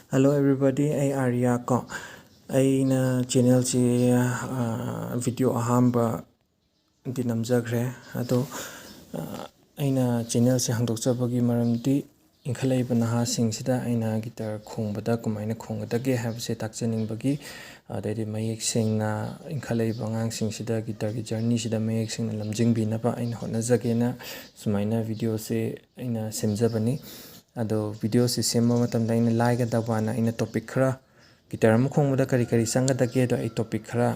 Hello everybody, I Arya ko. Aina channel si video ahamba dinamjagre ado aina channel si handokchabagi maramdi inkhalaib nahasing sida aina gitar khongbada kumaina khongdage habse takchaningbagi adedi mayek singna inkhalaib angangsing sida gitar gi journey sida mayek singna lamjingbinaba aina honajagena sumaina video se aina semjabani ado video si semma matamda aina like dabana aina topic khara gitar am khongbada kari kari sangadage do ai topic khara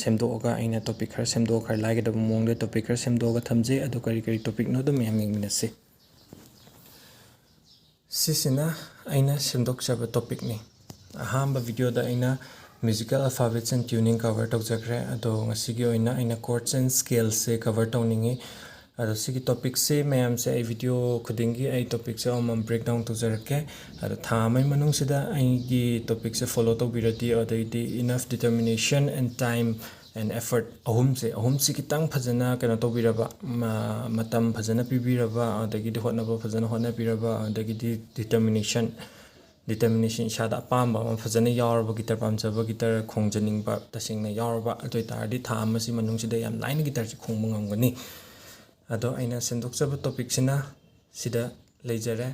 semdoga aina topic khara semdoga khara like da mongde topic khara semdoga thamje ado kari kari topic no do mem yengminase sisina aina semdok chaba topic ni ahamba video da aina musical alphabets and tuning cover tawjakre ado ngasigi oina aina chords and scales se cover tawningi ado sigi topic se mayam se ai video khudingi ai topic se om breakdown tawjarke ado thamai manung sida ai gi topic se follow tawbirati ado enough determination and time and effort ahum se kitang phajana kana tawbiraba matam phajana pibiraba adagi di hotnaba phajana hotna piraba adagi di determination shada pamba phajana yawrba gitar pamjaba gitar khongjaningba tasingna yawrba atoi tardi tham asi manung sida yam line gitar chi khongba ngamgani ado aina sendokchaba topic sina sida lejare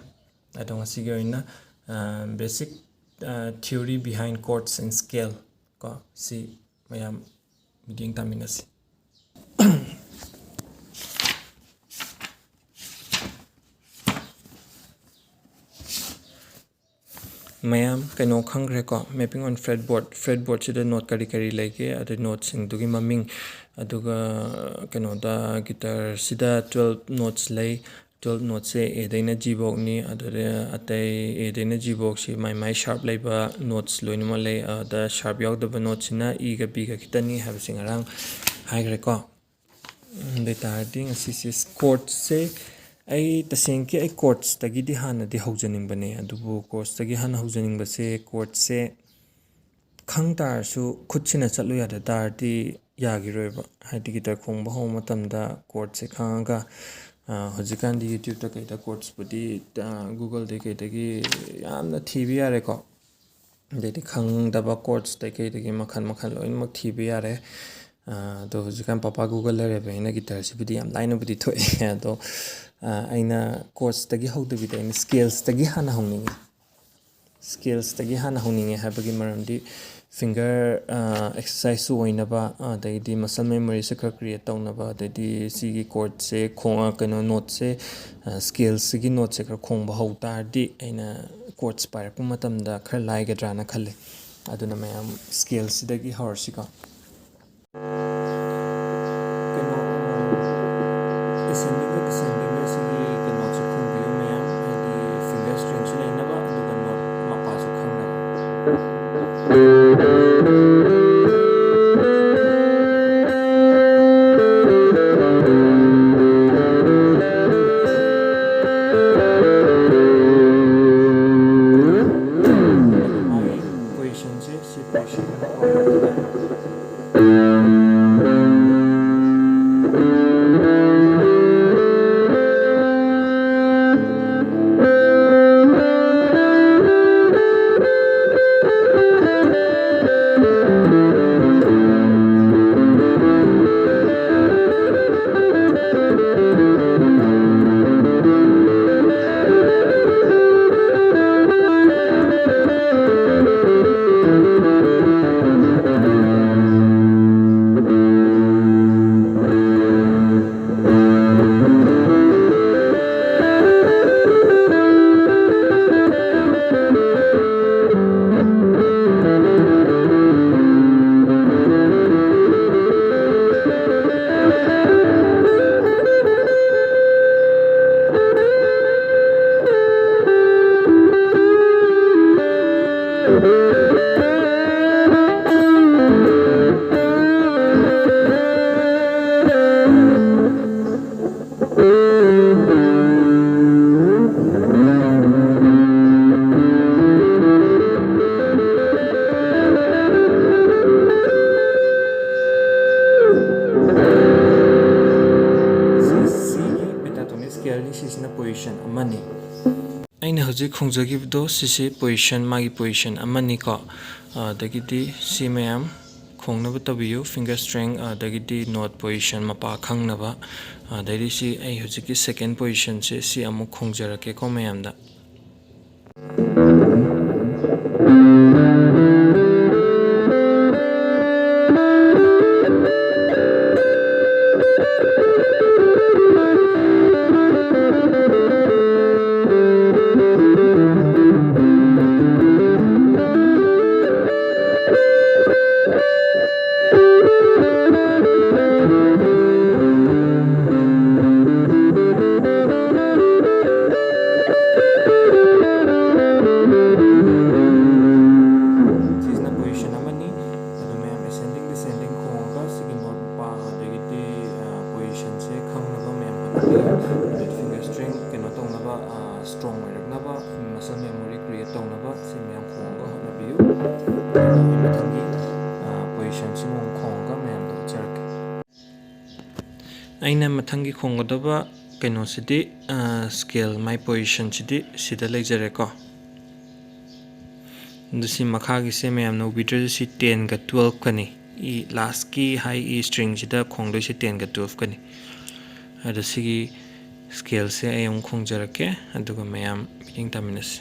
ado ngasigi oina basic theory behind chords and scale ko si mayam meeting taminasi mayam kaino khangre ko mapping on fretboard sida note kari kari lege ado notes sing dugi maming aduga kaino da guitar sida 12 notes lay 12 notes se a daina g box ni adore atai a daina g box si my sharp laiba notes loinuma lay da sharp yaw da notes na e ga b ga kitani have sing arang haigre ko data ding assist chords se ai tasengki ai chords tagi di hana di haujaning bane adubu chords tagi hana haujaning base chords se khangtar su khutchina chalu ya da tar di yagiroiba haidi gitar khongba ho matamda chords se khanga hojikan di youtube ta kaita chords budi google de kaita gi yamna thibi yare ko de khangdaba chords ta kaita gi makhan loin mak thibi yare do hojikan papa google le be na gitar si budi yam line budi thoi do aina chords tagi haudabi da scales tagi hana hongningi scales tagi hana hongningi habagi maramdi finger exercise su oinaba daidi muscle memory se ka create tawnaba daidi sigi chord se khonga kano note se scales sigi note se ka khongba hautardi aina chords parak matamda khar laigadra na khalle aduna mayam scales dagi horsika kano descending sigi kano se khongbiyo mayam daidi finger strength se lainaba aduga note mapa su khangna ꯑꯩꯅ ꯍꯧꯖꯤꯛ ꯈꯣꯡꯖꯈꯤꯕꯗꯣ ꯁꯤꯁꯤ position ꯃꯥꯒꯤ position ꯑꯃꯅꯤꯀꯣ ꯑꯗꯒꯤꯗꯤ ꯁꯤ ꯃꯌꯥꯝ ꯈꯣꯡꯅꯕ ꯇꯧꯕꯤꯌꯨ finger ꯁ꯭ꯇ꯭ꯔꯦꯡ ꯑꯗꯒꯤꯗꯤ note position ꯃꯄꯥ ꯈꯪꯅꯕ ꯑꯗꯩꯗꯤ ꯁꯤ ꯑꯩ ꯍꯧꯖꯤꯛꯀꯤ ꯁꯦꯀꯦꯟ ꯄꯣꯖꯤꯁꯟꯁꯦ ꯁꯤ ꯑꯃꯨꯛ ꯈꯣꯡꯖꯔꯛꯀꯦꯀꯣ ꯃꯌꯥꯝꯗ ꯐꯤꯡꯒꯔ ꯁ꯭ꯇ꯭ꯔꯤꯡ ꯀꯩꯅꯣ ꯇꯧꯅꯕ ꯁ꯭ꯇ꯭ꯔꯣꯡ ꯑꯣꯏꯔꯛꯅꯕ ꯃꯁꯜ ꯃꯦꯃꯣꯔꯤ ꯀ꯭ꯔꯤꯌꯦꯠ ꯇꯧꯅꯕ ꯁꯤ ꯃꯌꯥꯝ ꯈꯣꯡꯉꯒ ꯍꯣꯠꯅꯕꯤꯌꯨ ꯑꯗꯨꯒ ꯑꯩ ꯃꯊꯪꯒꯤ ꯄꯣꯖꯤꯁꯟꯁꯤꯃꯨꯛ ꯈꯣꯡꯉꯒ ꯃꯌꯥꯝꯗ ꯎꯠꯆꯔꯛꯀꯦ ꯑꯩꯅ ꯃꯊꯪꯒꯤ ꯈꯣꯡꯒꯗꯕ ꯀꯩꯅꯣꯁꯤꯗꯤ ꯁ꯭ꯀꯦꯜ ꯃꯥꯏ ꯄꯣꯖꯤꯁꯟꯁꯤꯗꯤ ꯁꯤꯗ ꯂꯩꯖꯔꯦꯀꯣ ꯑꯗꯨ ꯁꯤ ꯃꯈꯥꯒꯤꯁꯦ ꯃꯌꯥꯝꯅ ꯎꯕꯤꯗ꯭ꯔꯁꯨ ꯁꯤ 10ꯒ 12ꯀꯅꯤ ꯂꯥꯁꯀꯤ ꯍꯥꯏ ꯁ꯭ꯇ꯭ꯔꯤꯡꯁꯤꯗ ꯈꯣꯡꯗꯣꯏꯁꯦ 10ꯒ 12ꯀꯅꯤ ꯑꯗ ꯁꯤꯒꯤ ꯁ꯭ꯀꯦꯜꯁꯦ ꯑꯩ ꯑꯃꯨꯛ ꯈꯣꯡꯖꯔꯛꯀꯦ ꯑꯗꯨꯒ ꯃꯌꯥꯝ ꯃꯤꯠꯌꯦꯡ ꯇꯥꯃꯤꯟꯅꯁꯤ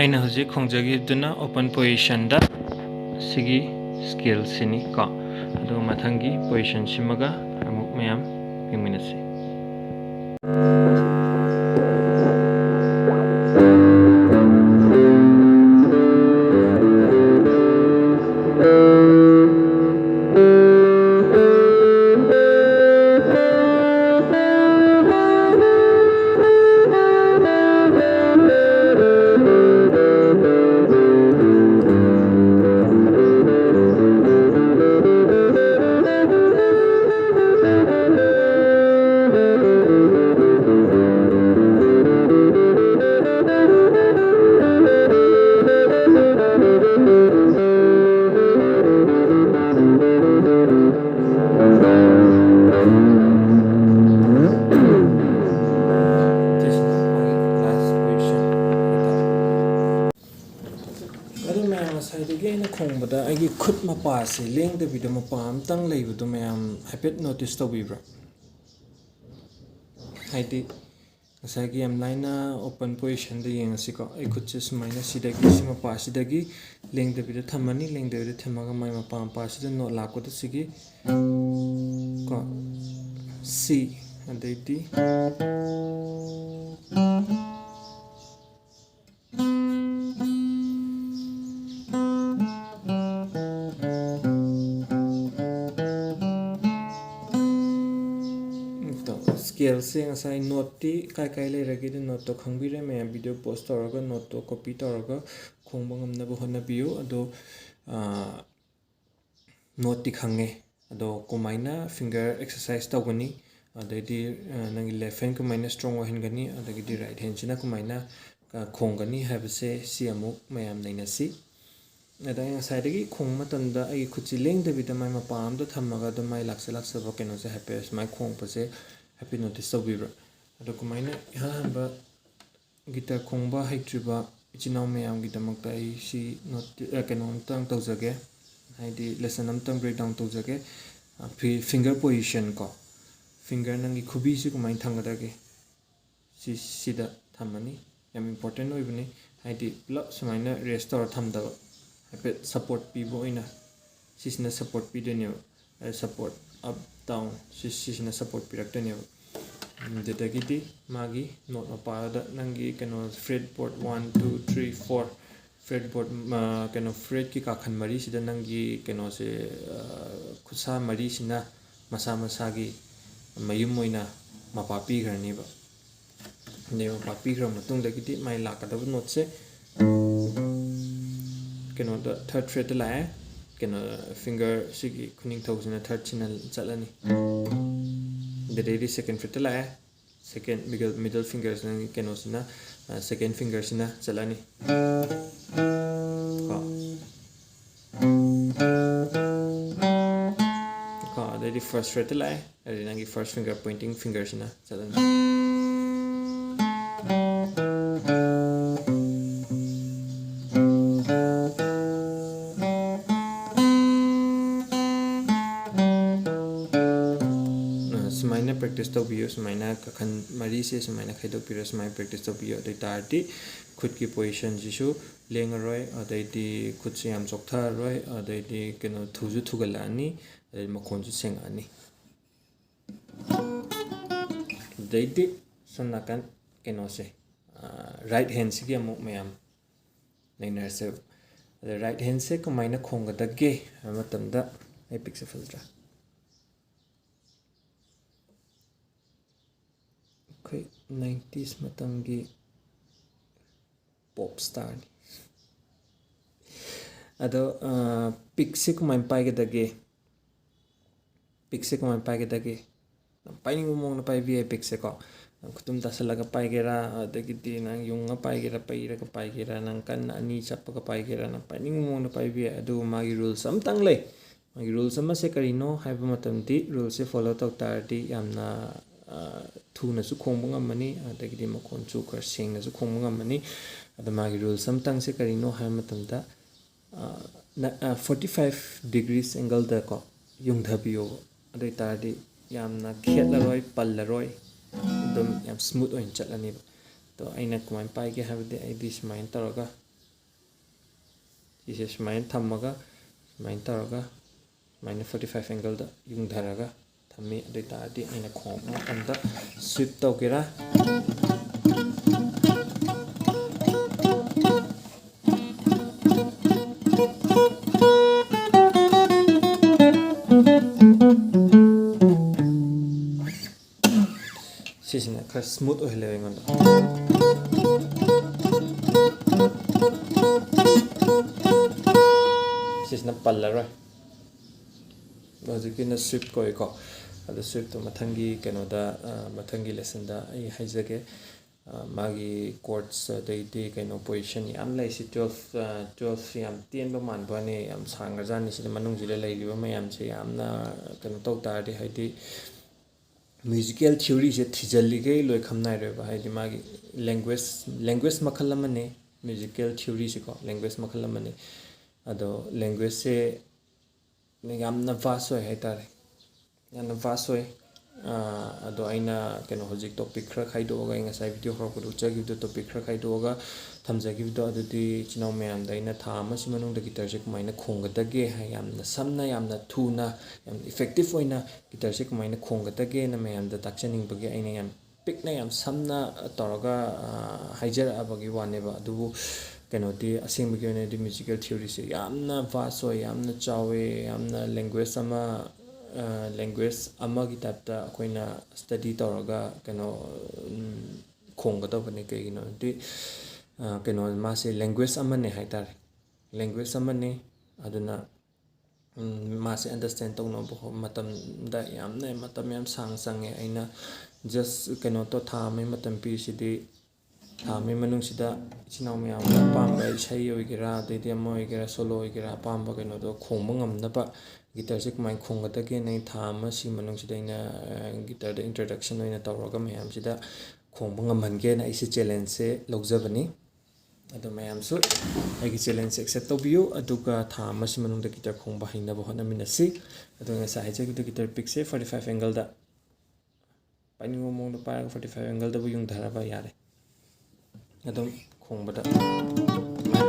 ꯑꯩꯅ ꯍꯧꯖꯤꯛ ꯈꯣꯡꯖꯈꯤꯕꯗꯨꯅ ꯑꯣꯄꯟ ꯄꯣꯖꯤꯁꯟꯗ ꯁꯤꯒꯤ ꯁ꯭ꯀꯦꯜꯁꯤꯅꯤ ꯀꯣ ꯑꯗꯨꯒ ꯃꯊꯪꯒꯤ ꯄꯣꯖꯤꯁꯟꯁꯤꯃꯒ ꯑꯃꯨꯛ ꯃꯌꯥꯝ ꯌꯦꯡꯃꯤꯟꯅꯁꯤ ꯉꯁꯥꯏꯗꯒꯤ ꯑꯩꯅ ꯈꯣꯡꯕꯗ ꯑꯩꯒꯤ ꯈꯨꯠ ꯃꯄꯥꯁꯤ ꯂꯦꯡꯗꯕꯤꯗ ꯃꯄꯥ ꯑꯝꯇꯪ ꯂꯩꯕꯗꯣ ꯃꯌꯥꯝ ꯍꯥꯏꯐꯦꯠ ꯅꯣꯇꯤꯁ ꯇꯧꯕꯤꯕ꯭ꯔꯥ ꯍꯥꯏꯗꯤ ꯉꯁꯥꯏꯒꯤ ꯌꯥꯝ ꯂꯥꯏꯅ ꯑꯣꯄꯟ ꯄꯣꯖꯤꯁꯟꯗ ꯌꯦꯡꯉꯁꯤꯀꯣ ꯑꯩ ꯈꯨꯠꯁꯦ ꯁꯨꯃꯥꯏꯅ ꯁꯤ ꯃꯄꯥꯁꯤꯗꯒꯤ ꯂꯦꯡꯗꯕꯤꯗ ꯊꯝꯃꯅꯤ ꯂꯦꯡꯗꯕꯤꯗ ꯊꯝꯃꯒ ꯃꯥꯏ ꯃꯄꯥꯁꯤꯗ ꯅꯣꯠ ꯂꯥꯛꯄꯗ ꯁꯤꯒꯤ ꯀꯣ ꯁꯤ ꯑꯗꯩꯗꯤ ꯁ꯭ꯀꯦꯜꯁꯦ ꯉꯁꯥꯏ ꯅꯣꯠꯇꯤ ꯀꯥꯏ ꯂꯩꯔꯒꯦꯗ ꯅꯣꯠꯇꯣ ꯈꯪꯕꯤꯔꯦ ꯃꯌꯥꯝ ꯚꯤꯗꯤꯑꯣ ꯄꯣꯁ ꯇꯧꯔꯒ ꯅꯣꯠꯇꯣ ꯀꯣꯄꯤ ꯇꯧꯔꯒ ꯈꯣꯡꯕ ꯉꯝꯅꯕ ꯍꯣꯠꯅꯕꯤꯌꯨ ꯑꯗꯣ ꯅꯣꯠꯇꯤ ꯈꯪꯉꯦ ꯑꯗꯣ ꯀꯃꯥꯏꯅ ꯐꯤꯡꯒꯔ ꯑꯦꯛꯁꯔꯁꯥꯏꯁ ꯇꯧꯒꯅꯤ ꯑꯗꯩꯗꯤ ꯅꯪꯒꯤ ꯂꯦꯐ ꯍꯦꯟ ꯀꯃꯥꯏꯅ ꯁ꯭ꯇꯔꯣꯡ ꯑꯣꯏꯍꯟꯒꯅꯤ ꯑꯗꯒꯤꯗꯤ ꯔꯥꯏꯠ ꯍꯦꯟꯁꯤꯅ ꯀꯃꯥꯏꯅ ꯈꯣꯡꯒꯅꯤ ꯍꯥꯏꯕꯁꯦ ꯁꯤ ꯑꯃꯨꯛ ꯃꯌꯥꯝ ꯅꯩꯅꯁꯤ ꯑꯗ ꯑꯩ ꯉꯁꯥꯏꯗꯒꯤ ꯈꯣꯡꯕ ꯃꯇꯝꯗ ꯑꯩꯒꯤ ꯈꯨꯠꯁꯤ ꯂꯦꯡꯗꯕꯤꯗ ꯃꯥꯏ ꯃꯄꯥ ꯑꯝꯗ ꯊꯝꯃꯒ ꯑꯗꯨꯝ ꯃꯥꯏ ꯂꯥꯛꯆꯕ ꯀꯩꯅꯣꯁꯦ ꯍꯥꯏꯐꯦꯠ ꯁꯨꯃꯥꯏꯅ ꯈꯣꯡꯕꯁꯦ ꯍꯥꯏꯐꯦꯠ ꯅꯣꯇꯤꯁ ꯇꯧꯕꯤꯕ꯭ꯔꯥ ꯑꯗꯣ ꯀꯃꯥꯏꯅ ꯏꯍꯥꯟ ꯍꯥꯟꯕ ꯒꯤꯇꯔ ꯈꯣꯡꯕ ꯍꯩꯇ꯭ꯔꯤꯕ ꯏꯆꯤꯟ ꯏꯅꯥꯎ ꯃꯌꯥꯝꯒꯤꯗꯃꯛꯇ ꯑꯩ ꯁꯤ ꯀꯩꯅꯣꯝꯇꯪ ꯇꯧꯖꯒꯦ ꯍꯥꯏꯗꯤ ꯂꯦꯁꯟ ꯑꯃꯇꯪ ꯕ꯭ꯔꯦꯛ ꯗꯥꯎꯟ ꯇꯧꯖꯒꯦ ꯐꯤꯡꯒꯔ ꯄꯣꯖꯤꯁꯟ ꯀꯣ ꯐꯤꯡꯒꯔ ꯅꯪꯒꯤ ꯈꯨꯕꯤꯁꯤ ꯀꯃꯥꯏꯅ ꯊꯝꯒꯗꯒꯦ ꯁꯤꯗ ꯊꯝꯃꯅꯤ ꯌꯥꯝ ꯏꯝꯄꯣꯔꯇꯦꯟ ꯑꯣꯏꯕꯅꯤ ꯍꯥꯏꯗꯤ ꯄꯨꯂꯞ ꯁꯨꯃꯥꯏꯅ ꯔꯦꯁ ꯇꯧꯔ ꯊꯝꯗꯕ ꯍꯥꯏꯐꯦꯠ ꯁꯞꯄꯣꯔꯠ ꯄꯤꯕ ꯑꯣꯏꯅ ꯁꯤꯁꯤꯅ ꯁꯞꯄꯣꯔꯠ ꯄꯤꯗꯣꯏꯅꯦꯕ ꯁꯞꯄꯣꯔꯠ ꯑꯞ ꯗꯥꯎꯟ ꯁꯤꯁꯤꯅ ꯁꯞꯄꯣꯔꯠ ꯄꯤꯔꯛꯇꯣꯏꯅꯦꯕ ꯑꯗꯨꯗꯒꯤꯗꯤ ꯃꯥꯒꯤ ꯅꯣꯠ ꯃꯄꯥꯗ ꯅꯪꯒꯤ ꯀꯩꯅꯣ ꯐ꯭ꯔꯦꯠ ꯕꯣꯔꯠ 1 2 3 4 ꯐ꯭ꯔꯦꯠ ꯕꯣꯔꯠ ꯀꯩꯅꯣ ꯐ꯭ꯔꯦꯠꯀꯤ ꯀꯥꯈꯟ ꯃꯔꯤꯁꯤꯗ ꯅꯪꯒꯤ ꯀꯩꯅꯣꯁꯦ ꯈꯨꯠꯁꯥ ꯃꯔꯤꯁꯤꯅ ꯃꯁꯥꯒꯤ ꯃꯌꯨꯝ ꯑꯣꯏꯅ ꯃꯄꯥ ꯄꯤꯈ꯭ꯔꯅꯦꯕ ꯑꯗꯩ ꯃꯄꯥ ꯄꯤꯈ꯭ꯔ ꯃꯇꯨꯡꯗꯒꯤꯗꯤ ꯃꯥꯏ ꯂꯥꯛꯀꯗꯕ ꯅꯣꯠꯁꯦ ꯀꯩꯅꯣꯗ ꯊꯥꯔꯠ ꯐ꯭ꯔꯦꯠꯇ ꯂꯥꯛꯑꯦ ꯀꯩꯅꯣ ꯐꯤꯡꯒꯔ ꯁꯤꯒꯤ ꯈꯨꯅꯤꯡꯊꯧꯁꯤꯅ ꯊꯥꯔꯠꯁꯤꯅ ꯆꯠꯂꯅꯤ ꯑꯗꯨꯗꯩꯗꯤ ꯁꯦꯀꯦꯟ ꯐ꯭ꯔꯦꯠꯇ ꯂꯥꯛꯑꯦ ꯁꯦꯀꯦꯟ ꯃꯤꯗꯜ ꯐꯤꯡꯒꯔꯁꯤꯅ ꯀꯩꯅꯣꯁꯤꯅ ꯁꯦꯀꯦꯟ ꯐꯤꯡꯒꯔꯁꯤꯅ ꯆꯠꯂꯅꯤ ꯀꯣ ꯑꯗꯩꯗꯤ ꯐꯥꯔꯁ ꯐ꯭ꯔꯦꯠꯇ ꯂꯥꯛꯑꯦ ꯑꯗꯩ ꯅꯪꯒꯤ ꯐꯥꯔꯁ ꯐꯤꯡꯒꯔ ꯄꯣꯏꯟꯇꯤꯡ ꯐꯤꯡꯒꯔꯁꯤꯅ ꯆꯠꯂꯅꯤ ꯁꯨꯃꯥꯏꯅ ꯄ꯭ꯔꯦꯛꯇꯤꯁ ꯇꯧꯕꯤꯌꯨ ꯁꯨꯃꯥꯏꯅ ꯀꯥꯈꯟ ꯃꯔꯤꯁꯦ ꯁꯨꯃꯥꯏꯅ ꯈꯥꯏꯗꯣꯛꯄꯤꯔ ꯁꯨꯃꯥꯏꯅ ꯄ꯭ꯔꯦꯛꯇꯤꯁ ꯇꯧꯕꯤꯌꯨ ꯑꯗꯨ ꯑꯣꯏꯇꯥꯔꯗꯤ ꯈꯨꯠꯀꯤ ꯄꯣꯖꯤꯁꯟꯁꯤꯁꯨ ꯂꯦꯡꯉꯔꯣꯏ ꯑꯗꯩꯗꯤ ꯈꯨꯠꯁꯦ ꯌꯥꯝ ꯆꯣꯛꯊꯔꯔꯣꯏ ꯑꯗꯩꯗꯤ ꯀꯩꯅꯣ ꯊꯨꯁꯨ ꯊꯨꯒꯠꯂꯛꯑꯅꯤ ꯑꯗꯩ ꯃꯈꯣꯟꯁꯨ ꯁꯦꯡꯉꯛꯑꯅꯤ ꯑꯗꯩꯗꯤ ꯁꯣꯝ ꯅꯥꯀꯟ ꯀꯩꯅꯣꯁꯦ ꯔꯥꯏꯠ ꯍꯦꯟꯁꯤꯒꯤ ꯑꯃꯨꯛ ꯃꯌꯥꯝ ꯅꯩꯅꯔꯁꯦꯕ ꯑꯗ ꯔꯥꯏꯠ ꯍꯦꯟꯁꯦ ꯀꯃꯥꯏꯅ ꯈꯣꯡꯒꯗꯒꯦ ꯍꯥꯏꯕ ꯃꯇꯝꯗ ꯑꯩ ꯄꯤꯛꯁꯦ ꯐꯖꯗ꯭ꯔꯥ ꯑꯩꯈꯣꯏ 90s ꯃꯇꯝꯒꯤ ꯄꯣꯞ ꯁ꯭ꯇꯥꯔꯅꯤ ꯑꯗꯣ ꯄꯤꯛꯁꯦ ꯀꯃꯥꯏꯅ ꯄꯥꯏꯒꯗꯒꯦ ꯄꯥꯏꯅꯤꯡꯕ ꯃꯑꯣꯡꯗ ꯄꯥꯏꯕ ꯌꯥꯏ ꯄꯤꯛꯁꯦꯀꯣ ꯈꯨꯇꯨꯝ ꯇꯥꯁꯜꯂꯒ ꯄꯥꯏꯒꯦꯔꯥ ꯑꯗꯒꯤꯗꯤ ꯅꯪ ꯌꯨꯡꯉ ꯄꯥꯏꯒꯦꯔꯥ ꯄꯩꯔꯒ ꯄꯥꯏꯒꯦꯔꯥ ꯅꯪ ꯀꯟꯅ ꯑꯅꯤ ꯆꯞꯄꯒ ꯄꯥꯏꯒꯦꯔꯥ ꯅꯪ ꯄꯥꯏꯅꯤꯡꯕ ꯃꯑꯣꯡꯗ ꯄꯥꯏꯕ ꯌꯥꯏ ꯑꯗꯨꯒ ꯃꯥꯒꯤ ꯔꯨꯜꯁ ꯑꯃꯇꯪ ꯂꯩ ꯃꯥꯒꯤ ꯔꯨꯜꯁ ꯑꯃꯁꯦ ꯀꯔꯤꯅꯣ ꯍꯥꯏꯕ ꯃꯇꯝꯗꯤ ꯔꯨꯜꯁꯦ ꯐꯣꯂꯣ ꯇꯧ ꯇꯥꯔꯗꯤ ꯌꯥꯝꯅ ꯊꯨꯅꯁꯨ ꯈꯣꯡꯕ ꯉꯝꯃꯅꯤ ꯑꯗꯒꯤꯗꯤ ꯃꯈꯣꯟꯁꯨ ꯈꯔ ꯁꯦꯡꯅꯁꯨ ꯈꯣꯡꯕ ꯉꯝꯃꯅꯤ ꯑꯗ ꯃꯥꯒꯤ ꯔꯨꯜꯁ ꯑꯃꯇꯪꯁꯦ ꯀꯔꯤꯅꯣ ꯍꯥꯏꯕ ꯃꯇꯝꯗ 45 ꯗꯤꯒ꯭ꯔꯤꯁ ꯑꯦꯡꯒꯜꯗꯀꯣ ꯌꯨꯡꯊꯕꯤꯌꯣꯕ ꯑꯗꯨ ꯑꯣꯏꯇꯥꯔꯗꯤ ꯌꯥꯝꯅ ꯈꯦꯠꯂꯔꯣই ꯄꯜꯂꯔꯣꯏ ꯑꯗꯨꯝ ꯌꯥꯝ ꯁ꯭ꯃꯨꯠ ꯑꯣꯏꯅ ꯆꯠꯂꯅꯦꯕ ꯑꯗꯣ ꯑꯩꯅ ꯀꯃꯥꯏꯅ ꯄꯥꯏꯒꯦ ꯍꯥꯏꯕꯗꯤ ꯑꯩꯗꯤ ꯁꯨꯃꯥꯏꯅ ꯇꯧꯔꯒ ꯁꯤꯁꯦ ꯁꯨꯃꯥꯏꯅ ꯊꯝꯃꯒ ꯁꯨꯃꯥꯏꯅ ꯇꯧꯔꯒ ꯁꯨꯃꯥꯏꯅ 45 ꯑꯦꯡꯒꯜꯗ ꯌꯨꯡꯊꯔꯒ ꯊꯝꯃꯤ ꯑꯗꯨ ꯑꯣꯏꯇꯥꯔꯗꯤ ꯑꯩꯅ ꯈꯣꯡꯕ ꯃꯇꯝꯗ ꯁ꯭ꯋꯤꯞ ꯇꯧꯒꯦꯔꯥ ꯁꯤꯁꯤꯅ ꯈꯔ ꯁ꯭ꯃꯨꯠ ꯑꯣꯏꯍꯜꯂꯦꯕ ꯑꯩꯉꯣꯟꯗ ꯁꯤꯁꯤꯅ ꯄꯜꯂꯔꯣꯏ ꯍꯧꯖꯤꯛꯀꯤꯅ ꯁ꯭ꯋꯤꯞ ꯀꯧꯏꯀꯣ ꯑꯗꯣ ꯁ꯭ꯋꯤꯞꯇꯣ ꯃꯊꯪꯒꯤ ꯀꯩꯅꯣꯗ ꯃꯊꯪꯒꯤ ꯂꯦꯁꯟꯗ ꯑꯩ ꯍꯥꯏꯖꯒꯦ ꯃꯥꯒꯤ ꯀꯣꯔꯠꯁ ꯑꯗꯩꯗꯤ ꯀꯩꯅꯣ ꯄꯣꯖꯤꯁꯟ ꯌꯥꯝ ꯂꯩ ꯁꯤ 12 ꯌꯥꯝ ꯇꯦꯟꯕ ꯃꯥꯟꯕꯅꯦ ꯌꯥꯝ ꯁꯥꯡꯒ꯭ꯔꯖꯥꯠꯅꯤ ꯁꯤꯗ ꯃꯅꯨꯡꯁꯤꯗ ꯂꯩꯔꯤꯕ ꯃꯌꯥꯝꯁꯦ ꯌꯥꯝꯅ ꯀꯩꯅꯣ ꯇꯧ ꯇꯥꯔꯗꯤ ꯍꯥꯏꯗꯤ ꯃ꯭ꯌꯨꯖꯤꯀꯦꯜ ꯊꯤꯑꯣꯔꯤꯁꯦ ꯊꯤꯖꯤꯜꯂꯤꯈꯩ ꯂꯣꯏꯈꯝ ꯅꯥꯏꯔꯣꯏꯕ ꯍꯥꯏꯗꯤ ꯃꯥꯒꯤ ꯂꯦꯡꯒ꯭ꯋꯦꯖ ꯃꯈꯜ ꯑꯃꯅꯤ ꯃ꯭ꯌꯨꯖꯤꯀꯦꯜ ꯊꯤꯑꯣꯔꯤꯁꯤꯀꯣ ꯂꯦꯡꯒ꯭ꯋꯦꯖ ꯃꯈꯜ ꯑꯃꯅꯤ ꯑꯗꯣ ꯂꯦꯡꯒ꯭ꯋꯦꯖꯁꯦ ꯌꯥꯝꯅ ꯚꯥꯁ ꯑꯣꯏ ꯍꯥꯏꯇꯥꯔꯦ ꯌꯥꯝꯅ ꯚꯥꯁ ꯑꯣꯏ ꯑꯗꯣ ꯑꯩꯅ ꯍꯧꯖꯤꯛ ꯇꯣꯄꯤꯛ ꯈꯔ ꯈꯥꯏꯗꯣꯛꯑꯒ ꯑꯩ ꯉꯁꯥꯏ ꯚꯤꯗꯤꯑꯣ ꯍꯧꯔꯛꯄꯗ ꯎꯠꯆꯈꯤꯕꯗꯣ ꯇꯣꯄꯤꯛ ꯈꯔ ꯈꯥꯏꯗꯣꯛꯑꯒ ꯊꯝꯖꯈꯤꯕꯗꯣ ꯑꯗꯨꯗꯤ ꯏꯆꯤꯜ ꯏꯅꯥꯎ ꯃꯌꯥꯝꯗ ꯑꯩꯅ ꯊꯥ ꯑꯃꯁꯤ ꯃꯅꯨꯡꯗ ꯒꯤꯇꯔꯁꯦ ꯀꯃꯥꯏꯅ ꯈꯣꯡꯒꯗꯒꯦ ꯌꯥꯝꯅ ꯁꯝꯅ ꯌꯥꯝꯅ ꯊꯨꯅ ꯌꯥꯝꯅ ꯏꯐꯦꯛꯇꯤꯞ ꯑꯣꯏꯅ ꯒꯤꯇꯔꯁꯦ ꯀꯃꯥꯏꯅ ꯈꯣꯡꯒꯗꯒꯦꯅ ꯃꯌꯥꯝꯗ ꯇꯥꯛꯆꯅꯤꯡꯕꯒꯤ ꯑꯩꯅ ꯌꯥꯝ ꯄꯤꯛꯅ ꯌꯥꯝ ꯁꯝꯅ ꯇꯧꯔꯒ ꯍꯥꯏꯖꯔꯛꯑꯕꯒꯤ ꯋꯥꯅꯦꯕ ꯑꯗꯨꯕꯨ ꯑꯁꯦꯡꯕꯒꯤ ꯑꯣꯏꯅꯗꯤ ꯃ꯭ꯌꯨꯖꯤꯀꯦꯜ ꯊꯤꯑꯣꯔꯤꯁꯦ ꯌꯥꯝꯅ ꯚꯥꯁ ꯑꯣꯏ ꯌꯥꯝꯅ ꯆꯥꯎꯋꯦ ꯌꯥꯝꯅ ꯂꯦꯡꯒ꯭ꯋꯦꯖ ꯑꯃꯒꯤ ꯇꯥꯏꯞꯇ ꯑꯩꯈꯣꯏꯅ ꯁ꯭ꯇꯗꯤ ꯇꯧꯔꯒ ꯈꯣꯡꯒꯗꯕꯅꯤ ꯀꯩꯒꯤꯅꯣꯗꯤ ꯃꯥꯁꯦ ꯂꯦꯡꯒ꯭ꯋꯦꯖ ꯑꯃꯅꯦ ꯍꯥꯏꯇꯥꯔꯦ ꯂꯦꯡꯒ꯭ꯋꯦꯖ ꯑꯃꯅꯤ ꯑꯗꯨꯅ ꯃꯥꯁꯦ ꯑꯟꯗꯔꯁꯇꯦꯟ ꯇꯧꯅꯕ ꯃꯇꯝꯗ ꯃꯇꯝ ꯌꯥꯝ ꯁꯥꯡꯅ ꯆꯪꯉꯦ ꯑꯩꯅ ꯖꯁ ꯊꯥ ꯑꯃꯒꯤ ꯃꯇꯝ ꯄꯤꯔꯤꯁꯤꯗꯤ ꯊꯥ ꯑꯃꯒꯤ ꯃꯅꯨꯡꯁꯤꯗ ꯏꯆꯤꯜ ꯏꯅꯥꯎ ꯃꯌꯥꯝꯅ ꯑꯄꯥꯝꯕ ꯏꯁꯩ ꯑꯣꯏꯒꯦꯔꯥ ꯑꯗꯩꯗꯤ ꯑꯃ ꯑꯣꯏꯒꯦꯔꯥ ꯁꯣꯂꯣ ꯑꯣꯏꯒꯦꯔꯥ ꯑꯄꯥꯝꯕ ꯈꯣꯡꯕ ꯉꯝꯅꯕ ꯒꯤꯇꯔꯁꯦ ꯀꯃꯥꯏꯅ ꯈꯣꯡꯒꯗꯒꯦꯅ ꯑꯩ ꯊꯥ ꯑꯃꯁꯤ ꯃꯅꯨꯡꯁꯤꯗ ꯑꯩꯅ ꯒꯤꯇꯔꯗ ꯏꯟꯇ꯭ꯔꯗꯛꯁꯟ ꯑꯣꯏꯅ ꯇꯧꯔꯒ ꯃꯌꯥꯝꯁꯤꯗ ꯈꯣꯡꯕ ꯉꯝꯍꯟꯒꯦꯅ ꯑꯩꯁꯦ ꯆꯦꯂꯦꯟꯖꯁꯦ ꯂꯧꯖꯕꯅꯤ ꯑꯗꯣ ꯃꯌꯥꯝꯁꯨ ꯑꯩꯒꯤ ꯆꯦꯂꯦꯟꯖꯁꯦ ꯑꯦꯛꯁꯦꯞ ꯇꯧꯕꯤꯌꯨ ꯑꯗꯨꯒ ꯊꯥ ꯑꯃꯁꯤ ꯃꯅꯨꯡꯗ ꯒꯤꯇꯔ ꯈꯣꯡꯕ ꯍꯩꯅꯕ ꯍꯣꯠꯅꯃꯤꯟꯅꯁꯤ ꯑꯗꯨꯒ ꯉꯁꯥꯏ ꯍꯥꯏꯖꯈꯤꯕꯗ ꯒꯤꯇꯔ ꯄꯤꯛꯁꯦ 45 ꯑꯦꯡꯒꯜꯗ ꯄꯥꯏꯅꯤꯡꯕ ꯃꯑꯣꯡꯗ ꯄꯥꯏꯔꯒ 45 ꯑꯦꯡꯒꯜꯗꯕꯨ ꯌꯨꯡꯊꯔꯕ ꯌꯥꯔꯦ ꯑꯗꯨꯝ ꯈꯣꯡꯕꯗ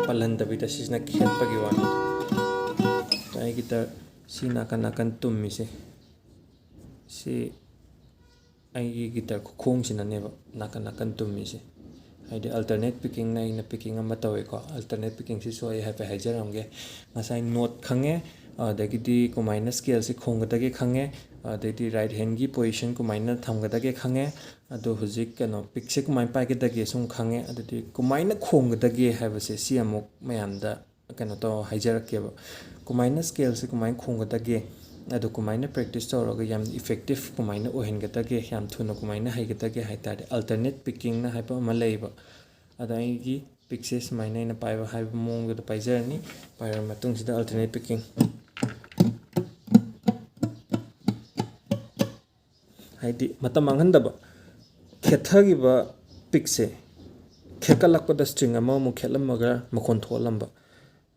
ꯄꯜꯍꯟꯗꯕꯤꯗ ꯁꯤꯁꯤꯅ ꯈꯦꯠꯄꯒꯤ ꯋꯥꯅꯤ ꯑꯩ ꯒꯤꯇꯔ ꯁꯤ ꯅꯥꯀꯟ ꯅꯥꯀꯟ ꯇꯨꯝꯃꯤꯁꯦ ꯁꯤ ꯑꯩꯒꯤ ꯒꯤꯇꯔ ꯈꯨꯈꯣꯡꯁꯤꯅꯅꯦꯕ ꯅꯥꯀꯟ ꯅꯥꯀꯟ ꯇꯨꯝꯃꯤꯁꯦ ꯍꯥꯏꯗꯤ ꯑꯜꯇꯔꯅꯦꯠ ꯄꯤꯀꯤꯡꯅ ꯑꯩꯅ ꯄꯤꯀꯤꯡ ꯑꯃ ꯇꯧꯋꯦꯀꯣ ꯑꯜꯇꯔꯅꯦꯠ ꯄꯤꯀꯤꯡꯁꯤꯁꯨ ꯑꯩ ꯍꯥꯏꯐꯦꯠ ꯍꯥꯏꯖꯔꯝꯒꯦ ꯉꯁꯥꯏ ꯅꯣꯠ ꯈꯪꯉꯦ ꯑꯗꯒꯤꯗꯤ ꯀꯃꯥꯏꯅ ꯁ꯭ꯀꯦꯜꯁꯤ ꯈꯣꯡꯒꯗꯒꯦ ꯈꯪꯉꯦ ꯑꯗꯩꯗꯤ ꯔꯥꯏꯠ ꯍꯦꯟꯒꯤ ꯄꯣꯖꯤꯁꯟ ꯀꯃꯥꯏꯅ ꯊꯝꯒꯗꯒꯦ ꯈꯪꯉꯦ ꯑꯗꯣ ꯍꯧꯖꯤꯛ ꯄꯤꯛꯁꯦ ꯀꯃꯥꯏꯅ ꯄꯥꯏꯒꯗꯒꯦ ꯁꯨꯝ ꯈꯪꯉꯦ ꯑꯗꯨꯗꯤ ꯀꯃꯥꯏꯅ ꯈꯣꯡꯒꯗꯒꯦ ꯍꯥꯏꯕꯁꯦ ꯁꯤ ꯑꯃꯨꯛ ꯃꯌꯥꯝꯗ ꯍꯥꯏꯖꯔꯛꯀꯦꯕ ꯀꯃꯥꯏꯅ ꯁ꯭ꯀꯦꯜꯁꯦ ꯀꯃꯥꯏꯅ ꯈꯣꯡꯒꯗꯒꯦ ꯑꯗꯨ ꯀꯃꯥꯏꯅ ꯄ꯭ꯔꯦꯛꯇꯤꯁ ꯇꯧꯔꯒ ꯌꯥꯝ ꯏꯐꯦꯛꯇꯤꯞ ꯀꯃꯥꯏꯅ ꯑꯣꯏꯍꯟꯒꯗꯒꯦ ꯌꯥꯝ ꯊꯨꯅ ꯀꯃꯥꯏꯅ ꯍꯩꯒꯗꯒꯦ ꯍꯥꯏ ꯇꯥꯔꯗꯤ ꯑꯜꯇꯔꯅꯦꯠ ꯄꯤꯀꯤꯡꯅ ꯍꯥꯏꯕ ꯑꯃ ꯂꯩꯌꯦꯕ ꯑꯗ ꯑꯩꯒꯤ ꯄꯤꯛꯁꯦ ꯁꯨꯃꯥꯏꯅ ꯑꯩꯅ ꯄꯥꯏꯕ ꯍꯥꯏꯕ ꯃꯑꯣꯡꯗꯨꯗ ꯄꯥꯏꯖꯔꯅꯤ ꯄꯥꯏꯔꯕ ꯃꯇꯨꯡꯁꯤꯗ ꯑꯜꯇꯔꯅꯦꯠ ꯄꯤꯀꯤꯡ ꯍꯥꯏꯗꯤ ꯃꯇꯝ ꯃꯥꯡꯍꯟꯗꯕ ꯈꯦꯠꯊꯈꯤꯕ ꯄꯤꯛꯁꯦ ꯈꯦꯠꯀꯠꯂꯛꯄꯗ ꯁ꯭ꯇ꯭ꯔꯤꯡ ꯑꯃꯃꯨꯛ ꯈꯦꯠꯂꯝꯃꯒ ꯃꯈꯣꯟ ꯊꯣꯛꯍꯜꯂꯝꯕ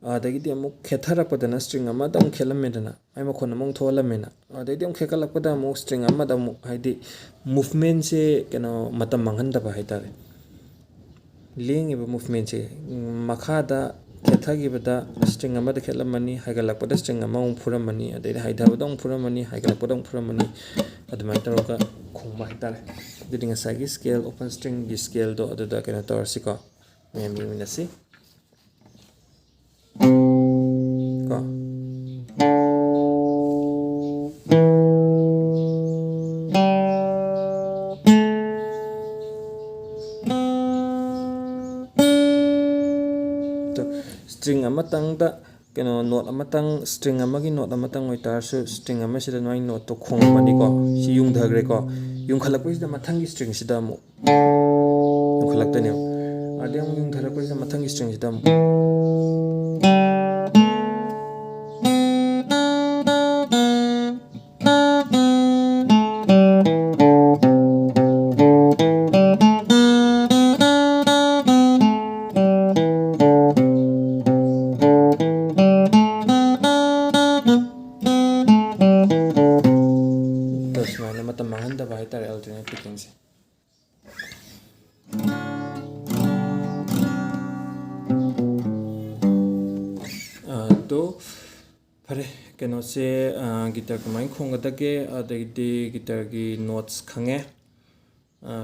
ꯑꯗꯒꯤꯗꯤ ꯑꯃꯨꯛ ꯈꯦꯠꯊꯔꯛꯄꯗꯅ ꯁ꯭ꯇ꯭ꯔꯤꯡ ꯑꯃꯗ ꯑꯃꯨꯛ ꯈꯦꯠꯂꯝꯃꯦꯗꯅ ꯃꯥꯏ ꯃꯈꯣꯟ ꯑꯃꯨꯛ ꯊꯣꯛꯍꯜꯂꯝꯃꯦꯅ ꯑꯗꯩꯗꯤ ꯑꯃꯨꯛ ꯈꯦꯠꯀꯠꯂꯛꯄꯗ ꯑꯃꯨꯛ ꯁ꯭ꯇ꯭ꯔꯤꯡ ꯑꯃꯗ ꯑꯃꯨꯛ ꯍꯥꯏꯗꯤ ꯃꯨꯚꯃꯦꯟꯁꯦ ꯃꯇꯝ ꯃꯥꯡꯍꯟꯗꯕ ꯍꯥꯏꯇꯥꯔꯦ ꯂꯦꯡꯉꯤꯕ ꯃꯨꯚꯃꯦꯟꯁꯦ ꯃꯈꯥꯗ ꯈꯦꯠꯊꯈꯤꯕꯗ ꯁ꯭ꯇ꯭ꯔꯤꯡ ꯑꯃꯗ ꯈꯦꯠꯂꯝꯃꯅꯤ ꯍꯥꯏꯒꯠꯂꯛꯄꯗ ꯁ꯭ꯇ꯭ꯔꯤꯡ ꯑꯃꯃꯨꯛ ꯐꯨꯔꯝꯃꯅꯤ ꯑꯗꯩꯗꯤ ꯍꯥꯏꯊꯕꯗ ꯑꯃꯨꯛ ꯐꯨꯔꯝꯃꯅꯤ ꯍꯥꯏꯒꯠꯂꯛꯄꯗ ꯑꯃꯨꯛ ꯐꯨꯔꯝꯃꯅꯤ ꯑꯗꯨꯃꯥꯏꯅ ꯇꯧꯔꯒ ꯈꯣꯡꯕ ꯍꯥꯏꯇꯥꯔꯦ ꯑꯗꯨꯗꯤ ꯉꯁꯥꯏꯒꯤ ꯁ꯭ꯀꯦꯜ ꯑꯣꯄꯟ ꯁ꯭ꯇ꯭ꯔꯤꯡꯒꯤ ꯁ꯭ꯀꯦꯜꯗꯣ ꯑꯗꯨꯗ ꯇꯧꯔꯁꯤꯀꯣ ꯃꯌꯥꯝ ꯌꯦꯡꯃꯤꯟꯅꯁꯤ ꯀꯣ ꯁ꯭ꯇ꯭ꯔꯤꯡ ꯑꯃꯇꯪꯗ ꯅꯣꯠ ꯑꯃꯇꯪ ꯁ꯭ꯇ꯭ꯔꯤꯡ ꯑꯃꯒꯤ ꯅꯣꯠ ꯑꯃꯇꯪ ꯑꯣꯏꯇꯥꯔꯁꯨ ꯁ꯭ꯇ꯭ꯔꯤꯡ ꯑꯃꯁꯤꯗ ꯅꯣꯏ ꯅꯣꯠꯇꯣ ꯈꯣꯡꯉꯝꯃꯅꯤꯀꯣ ꯁꯤ ꯌꯨꯡꯊꯈ꯭ꯔꯦꯀꯣ ꯌꯨꯡꯈꯠꯂꯛꯄꯁꯤꯗ ꯃꯊꯪꯒꯤ ꯁ꯭ꯇ꯭ꯔꯤꯡꯁꯤꯗ ꯑꯃꯨꯛ ꯌꯨꯡꯈꯠꯂꯛꯇꯣꯏꯅꯦꯕ ꯑꯗꯩ ꯑꯃꯨꯛ ꯌꯨꯡꯊꯔꯛꯄꯁꯤꯗ ꯃꯊꯪꯒꯤ ꯁ꯭ꯇ꯭ꯔꯤꯡꯁꯤꯗ ꯑꯃꯨꯛ ꯁꯨꯃꯥꯏꯅ ꯃꯇꯝ ꯃꯥꯡꯍꯟꯗꯕ ꯍꯥꯏꯇꯥꯔꯦ ꯑꯜꯇꯔꯅꯦꯠ ꯄꯤꯀꯤꯡꯁꯦ ꯑꯗꯣ ꯐꯔꯦ ꯒꯤꯇꯔ ꯀꯃꯥꯏꯅ ꯈꯣꯡꯒꯗꯒꯦ ꯑꯗꯒꯤꯗꯤ ꯒꯤꯇꯔꯒꯤ ꯅꯣꯠꯁ ꯈꯪꯉꯦ